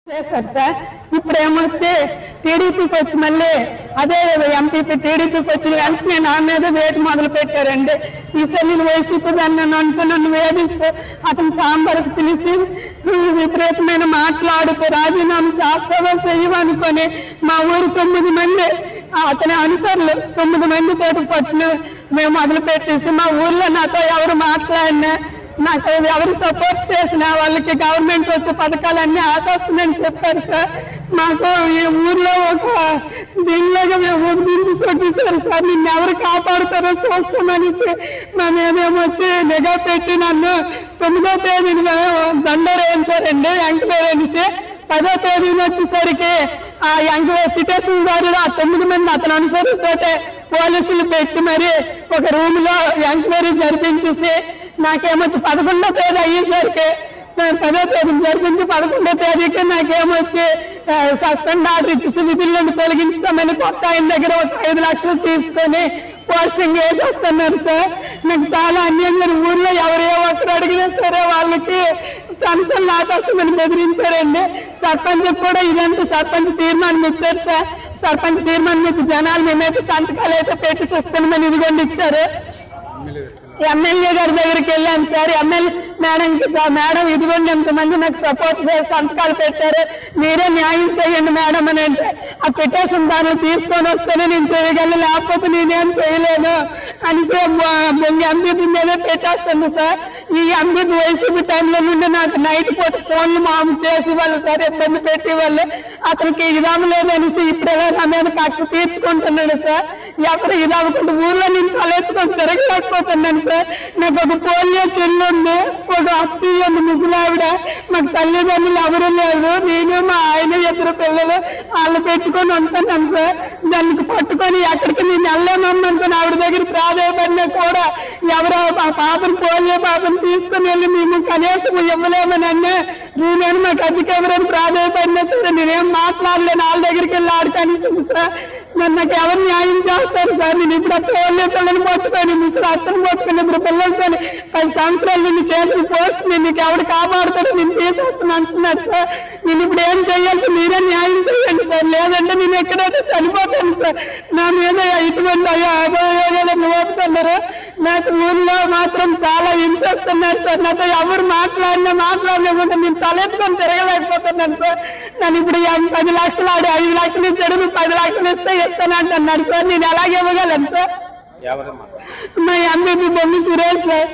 చేశారు సార్. ఇప్పుడు ఏమొచ్చి టీడీపీకి వచ్చి మళ్ళీ అదే ఎంపీపీ టీడీపీకి వచ్చిన వెంటనే నా మీద వేటు మొదలు పెట్టారండి. ఈసారి నేను వైసీపీ దాన్ని అంటూ నన్ను వేధిస్తూ అతను సాంబార్కి పిలిచి విపరీతమైన మాట్లాడుతూ రాజీనామా చేస్తావా చెయ్యమనుకొని మా ఊరు 9 మంది అతని అనుసరులు 9 మంది తోటి పట్టును మేము మొదలు పెట్టేసి మా ఊర్లో నాతో ఎవరు మాట్లాడినా నాకు ఎవరు సపోర్ట్ చేసిన వాళ్ళకి గవర్నమెంట్ వచ్చే పథకాలన్నీ ఆపేస్తుందని చెప్పారు సార్. మాకు ఈ ఊర్లో ఒక దీనిలాగా మేము దించి సొట్టేశారు సార్. నిన్ను ఎవరు కాపాడుతారో చూస్తామనేసి మా మేమేమొచ్చి నిఘా పెట్టి నన్ను 9వ తేదీని దండోరు వేయించారండి ఎంక్వైరీ అనేసి. 10వ తేదీని వచ్చేసరికి ఆ ఎంక్వైరీ పిటిషన్ దారులు ఆ 9 మంది అతను అనుసరితో పోలీసులు పెట్టి మరి ఒక రూమ్ లో ఎంక్వైరీ జరిపించేసి నాకేమొచ్చి 11వ తేదీ అయ్యేసరికి 10వ తేదీని జరిపించి 11వ తేదీకి నాకేమొచ్చి సస్పెండ్ ఆర్డర్ ఇచ్చేసి విధులను తొలగించామని కొత్త ఆయన దగ్గర ఒక 5 లక్షలు తీసుకొని పోస్టింగ్ వేసేస్తున్నారు సార్. నాకు చాలా అన్యంగా ఊర్లో ఎవరే ఒక్కరు అడిగినా సరే వాళ్ళకి పెన్షన్ ఆపేస్తామని బెదిరించారండి. సర్పంచ్ కూడా ఇదంతా సర్పంచ్ తీర్మానం ఇచ్చారు సార్. సర్పంచ్ తీర్మానం ఇచ్చి జనాలు మేమైతే సంతకాలు అయితే పెట్టిస్తామని ఇదిగోండి ఇచ్చారు. ఎమ్మెల్యే గారి దగ్గరికి వెళ్ళాను సార్. ఎమ్మెల్యే మేడంకి సార్ మేడం ఇదిగోండి ఎంతమంది నాకు సపోర్ట్ చేసి సంతకాలు పెట్టారు, మీరే న్యాయం చేయండి మేడం అని అంటే ఆ పిటిషన్ దాన్ని తీసుకొని వస్తేనే నేను చేయగలను, లేకపోతే నేనేం చేయలేను అనేసి ఎంపీ మీదే పెట్టేస్తుంది సార్. ఈ ఎంపీ వైసీపీ టైంలో నుండి నాకు నైట్ పూట ఫోన్లు మాము చేసి వాళ్ళు సార్ ఇబ్బంది పెట్టి వాళ్ళు అతనికి ఇదాము లేదనేసి ఇప్పుడు నా మీద కక్ష తీర్చుకుంటున్నాడు సార్. ఎవరు ఇదవ్వకుండా ఊర్లో నేను తలెత్తుకొని తిరగలేకపోతున్నాను సార్. నాకు ఒక పోలియో చెల్లి ఉంది, ఒక అత్తయ్య ఉంది ముసలావిడ, మాకు తల్లిదండ్రులు ఎవరు లేరు, నేను మా ఆయన 2 పిల్లలు వాళ్ళు పెట్టుకొని ఉంటున్నాను సార్. దానికి పట్టుకొని ఎక్కడికి నేను వెళ్ళలేమనుకుని ఆవిడ దగ్గర ప్రాధాయపడినా కూడా ఎవరో ఆ పాపను పోలియో పాపను తీసుకుని వెళ్ళి మేము కనీసం ఇవ్వలేమని అన్నా నేను మాకు అధిక ఎవరైనా ప్రాధాయపడినా సరే నేనేం మాట్లాడలేను. వాళ్ళ దగ్గరికి వెళ్ళి ఆడుకనిస్తుంది సార్. నాకు ఎవరు న్యాయం చేస్తారు సార్? నేను ఇప్పుడు పోలియో పిల్లలు పట్టుకొని ముసలి అత్తను పట్టుకుని 2 పిల్లలతో 10 సంవత్సరాలు నిన్ను చేసిన పోస్ట్ నీకు ఎవరు కాపాడుతాడో నేను తీసేస్తాను అంటున్నాడు సార్. నేను ఇప్పుడు ఏం చెయ్యాలి? మీరే న్యాయం చేయండి సార్, లేదంటే నేను ఎక్కడైతే చనిపోతాను సార్. నా మీద ఇటువంటి అభియోగాలను మోపుతున్నారు. నాకు ఊళ్ళో మాత్రం చాలా హింసిస్తున్నారు సార్. నాతో ఎవరు మాట్లాడలేకుండా నేను తలెత్తుకొని తిరగలేకపోతున్నాను సార్. నన్ను ఇప్పుడు 10 లక్షలు 5 లక్షలు ఇచ్చాడు, నువ్వు 10 లక్షలు ఇస్తే ఇస్తానంటున్నాడు సార్. నేను ఎలాగే ఇవ్వగలను సార్? మా ఎంపీ బొమ్మి సురేష్ సార్.